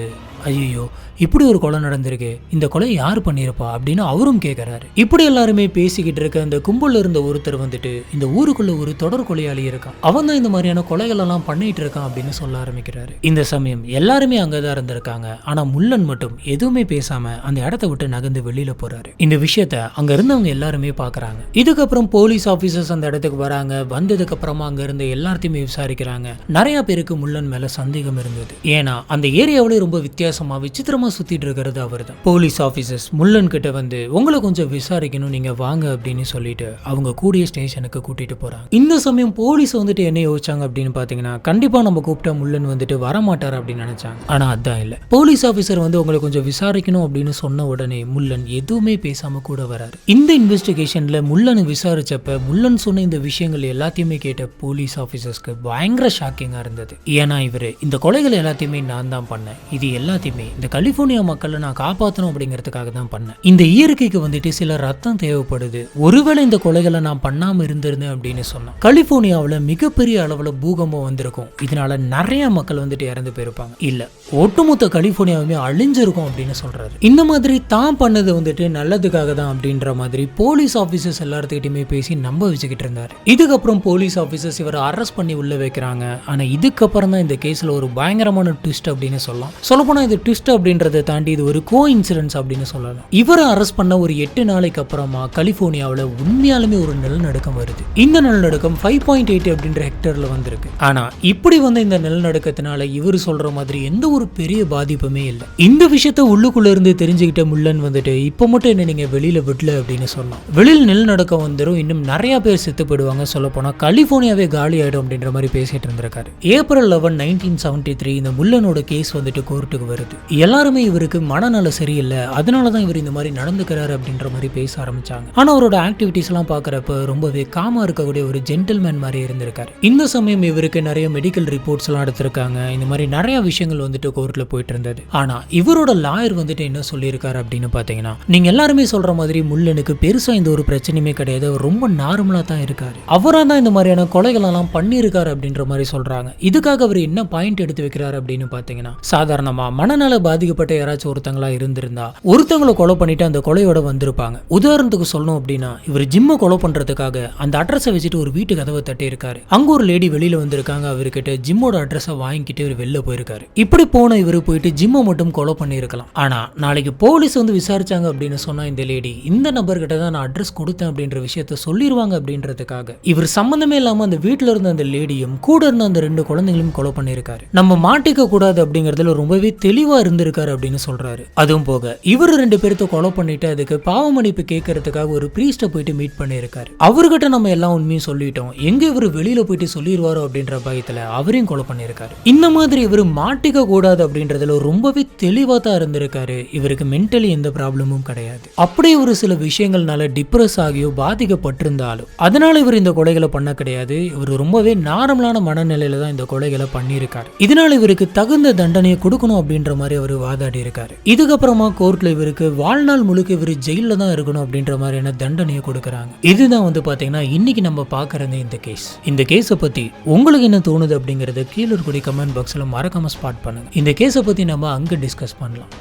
ஐயோ இப்படி ஒரு கொலை நடந்திருக்கு, இந்த கொலை யார் பண்ணியிருப்பா அப்படின்னு அவரும் கேட்கறாரு. இப்படி எல்லாருமே பேசிக்கிட்டு இருக்க இந்த கும்பல்ல இருந்த ஒருத்தர் வந்துட்டு இந்த ஊருக்குள்ள ஒரு தொடர் கொலையாளி இருக்கான், அவன் தான் இந்த மாதிரியான கொலைகள் எல்லாம் பண்ணிட்டு இருக்கான் அப்படின்னு சொல்ல ஆரம்பிக்கிறாரு. இந்த சமயம் எல்லாருமே அங்கதான் இருந்திருக்காங்க. ஆனா முள்ளன் மட்டும் எதுவுமே பேசாம அந்த இடத்த விட்டு நகர்ந்து வெளியில போறாரு. இந்த விஷயத்த அங்க இருந்தவங்க எல்லாருமே பாக்குறாங்க. இதுக்கப்புறம் போலீஸ் ஆபீசர்ஸ் அந்த இடத்துக்கு வராங்க. வந்ததுக்கு அப்புறமா அங்க இருந்த எல்லாத்தையுமே விசாரிக்கிறாங்க. நிறைய பேருக்கு முள்ளன் மேல சந்தேகம் இருந்தது. ஏன்னா அந்த ஏரியாவிலே ரொம்ப வித்தியாசமா விசித்திரமா சுத்திட்டு இருக்கிறது அவர் தான். போலீஸ் ஆபீசர்ஸ் முள்ளன் கிட்ட வந்து உங்களை கொஞ்சம் விசாரிக்கணும், நீங்க வாங்க அப்படின்னு சொல்லிட்டு அவங்க கூடிய ஸ்டேஷனுக்கு கூட்டிட்டு போறாங்க. இந்த சமயம் போலீஸ் வந்துட்டு என்ன யோசிச்சாங்க அப்படின்னு பாத்தீங்கன்னா, கண்டிப்பா நம்ம கூப்பிட்ட முள்ளன் வந்துட்டு வரமாட்டார் அப்படின்னு நினைச்சாங்க. ஆனா அதான் இல்ல. போலீஸ் ஆபீசர் வந்து உங்களை கொஞ்சம் விசாரிக்கணும் அப்படின்னு சொன்ன உடனே முள்ளன் எதுவுமே பேசாம கூட வராரு. இந்த இன்வெஸ்டிகேஷன்ல முள்ளனை விசாரிச்சப்ப முள்ளன் சொன்ன இந்த விஷயங்கள் எல்லாத்தையுமே கேட்ட போலீஸ் ஆபீசர்ஸ்க்கு பயங்கர ஷாக்கிங்கா இருந்தது. ஏன்னா இவரு இந்த கொலைகள் எல்லாத்தையுமே நான் தான் பண்ணேன், இது எல்லாத்தையுமே இந்த கலிபோர்னியா மக்களை நான் காப்பாற்றணும் அப்படிங்கிறதுக்காக தான் பண்ணேன். இந்த இயற்கைக்கு வந்துட்டு சில ரத்தம் தேவைப்படுது, ஒருவேளை இந்த கொலைகளை நான் பண்ணாம இருந்திருந்தேன் அப்படின்னு சொன்னேன். கலிபோர்னியாவில் மிகப்பெரிய அளவில் பூகம்பம் வந்திருக்கும், இதனால நிறைய மக்கள் வந்துட்டு இறந்து போயிருப்பாங்க, இல்ல ஒட்டுமொத்த கலிபோர்னியாவுமே அழிஞ்சிருக்கும் அப்படின்னு சொல்றாரு. இந்த மாதிரி தான் பண்ணது வந்துட்டு நல்லதுக்காக தான் அப்படின்ற மாதிரி போலீஸ் ஆபீசர்ஸ் எல்லாத்துக்கிட்டையுமே பேசி நம்ப வச்சுக்கிட்டு இருந்தாரு. இதுக்கப்புறம் போலீஸ் ஆபீசர்ஸ் இவரை அரெஸ்ட் பண்ணி உள்ள வைக்கிறாங்க. ஆனா இதுக்கப்புறம் தான் இந்த கேஸ்ல ஒரு பயங்கரமான ட்விஸ்ட் அப்படின்னு சொல்லலாம். சொல்லப்போனா இது ட்விஸ்ட் அப்படின்றத தாண்டி இது ஒரு கோ இன்சிடென்ஸ் அப்படின்னு சொல்லலாம். இவரை அரெஸ்ட் பண்ண ஒரு 8 நாளைக்கு அப்புறமா கலிபோர்னியாவில் உண்மையாலுமே ஒரு நிலநடுக்கம் வருது. இந்த நிலநடுக்கம் 5.8 அப்படின்ற ஹெக்டர்ல வந்திருக்கு. ஆனா இப்படி வந்து இந்த நிலநடுக்கத்தினால இவர் சொல்ற மாதிரி எந்த ஒரு பெரிய பாதிப்புமே இல்லை. இந்த விஷயத்த உள்ளுக்குள்ள இருந்து தெரிஞ்சுக்கிட்ட முள்ளன் வந்துட்டு இப்ப மட்டும் என்ன நீங்க வெளியில விடல அப்படின்னு சொன்னான். வெளியில் நிலநடுக்கம் வந்துடும், இன்னும் நிறைய பேர் செத்து போயிடுவாங்க, சொல்ல போனா கலிபோர்னியாவே காலி ஆயிடும் அப்படின்ற மாதிரி பேசிட்டு இருந்திருக்காரு. ஏப்ரல் 11, 1973 இந்த முள்ளனோட கேஸ் வந்துட்டு கோர்ட்டுக்கு வருது. எல்லாருமே இவருக்கு மனநல சரியில்லை, அதனாலதான் இவர் இந்த மாதிரி நடந்துக்கிறாரு அப்படின்ற மாதிரி பேச ஆரம்பிச்சாங்க. ஆனா அவரோட ஆக்டிவிட்டிஸ் எல்லாம் பாக்குறப்ப ரொம்பவே காமா இருக்கக்கூடிய ஒரு ஜென்டில்மேன் மாதிரி இருந்திருக்காரு. இந்த சமயம் இவருக்கு நிறைய மெடிக்கல் ரிப்போர்ட்ஸ் எல்லாம் எடுத்திருக்காங்க. இந்த மாதிரி நிறைய விஷயங்கள் வந்துட்டு கோர்ட்ல போயிட்டு இருந்தது. ஆனா இவரோட லாயர் வந்துட்டு என்ன சொல்லியிருக்காரு அப்படின்னு பாத்தீங்கன்னா, நீங்க எல்லாருமே சொல்ற மாதிரி முள்ளனுக்கு பெருசா இந்த ஒரு பிரச்சனையுமே கிடையாது, அவர் ரொம்ப நார்மலா தான் இருக்காரு, அவரா தான் இந்த மாதிரியான கொலைகள் எல்லாம் பண்ணியிருக்காரு அப்படின்ற மாதிரி சொல்றாங்க. இதுக்காக அவர் என்ன பாயிண்ட் எடுத்து வைக்கிறாரு அப்படின்னு பாத்தீங்கன்னா, சாதாரணமா மனநல பாதிக்கப்பட்ட யாராச்சும் ஒருத்தங்களா இருந்திருந்தா ஒருத்தங்களை கொலை பண்ணிட்டு அந்த கொலையோட வந்திருப்பாங்க. உதாரணத்துக்கு சொல்லணும் அப்படின்னா, இவர் ஜிம்மை கொலை பண்றதுக்காக அந்த அட்ரஸை வச்சுட்டு ஒரு வீட்டு கதவை தட்டி இருக்காரு. அங்க ஒரு லேடி வெளியில வந்திருக்காங்க, அவர்கிட்ட ஜிம்மோட அட்ரஸை வாங்கிட்டு இவர் வெளில போயிருக்காரு. இப்படி போன இவர் போயிட்டு ஜிம்மை மட்டும் கொலை பண்ணிருக்கலாம். ஆனா நாளைக்கு போலீஸ் வந்து விசாரிச்சாங்க அப்படின்னு சொன்னா இந்த லேடி இந்த நபர்கிட்ட தான் நான் அட்ரஸ் கொடுத்தேன் அப்படின்ற விஷயத்த சொல்லிடுவாங்க அப்படின்றதுக்காக இவர் சம்பந்தமே இல்லாம அந்த வீட்டுல இருந்த அந்த லேடியும் கூட இருந்த அந்த 2 குழந்தைகளையும் கொலை பண்ணிருக்காரு. நம்ம மாட்டிக்க கூடாது அப்படிங்கறதுல ரொம்பவே தெளிவா இருந்திருக்காரு அப்படின்னு சொல்றாரு. அதுவும் போக இவர் 2 பேர்த்த கொலை பண்ணிட்டு அதுக்கு பாவ மன்னிப்பு கேட்கறதுக்காக ஒரு பிரீஸ்ட போயிட்டு மீட் பண்ணிருக்காரு. அவர்கிட்ட நம்ம எல்லாம் உண்மையும் சொல்லிட்டோம், எங்க இவர் வெளியில போயிட்டு சொல்லிடுவாரோ அப்படின்ற பயத்துல அவரையும் கொலை பண்ணிருக்காரு. இந்த மாதிரி இவர் மாட்டிக்க கூடாது அப்படின்றதுல ரொம்பவே தெளிவா தான் இருந்திருக்காரு. இவருக்கு மென்டலி எந்த ப்ராப்ளமும் கிடையாது. அப்படியே ஒரு சில விஷயங்கள்னால டிப்ரெஸ் ஆகியோ பாதிக்கப்பட்டிருந்தாலும் அதனால இவர் இந்த கொலைகளை பண்ண கிடையாது. இவர் ரொம்பவே நார்மலான மனநிலையில தான் இந்த கொலைகளை பண்ணியிருக்காரு. இதனால இவருக்கு தகுந்த தண்டனையை கொடுக்கணும் அப்படின்ற மாதிரி அவர் வாதாடி இருக்காரு. இதுக்கப்புறமா கோர்ட்ல இவருக்கு வாழ்நாள் முழுக்க இவர் ஜெயில தான் இருக்கணும் அப்படின்ற மாதிரியான தண்டனையை கொடுக்கறாங்க. இதுதான் வந்து பாத்தீங்கன்னா இன்னைக்கு நம்ம பாக்குறது இந்த கேஸ். இந்த கேஸை பத்தி உங்களுக்கு என்ன தோணுது அப்படிங்கறத கீழே இருக்கக்கூடிய கமெண்ட் பாக்ஸ்ல மறக்காம ஸ்பாட் பண்ணுங்க. இந்த கேஸை பத்தி நம்ம அங்க டிஸ்கஸ் பண்ணலாம்.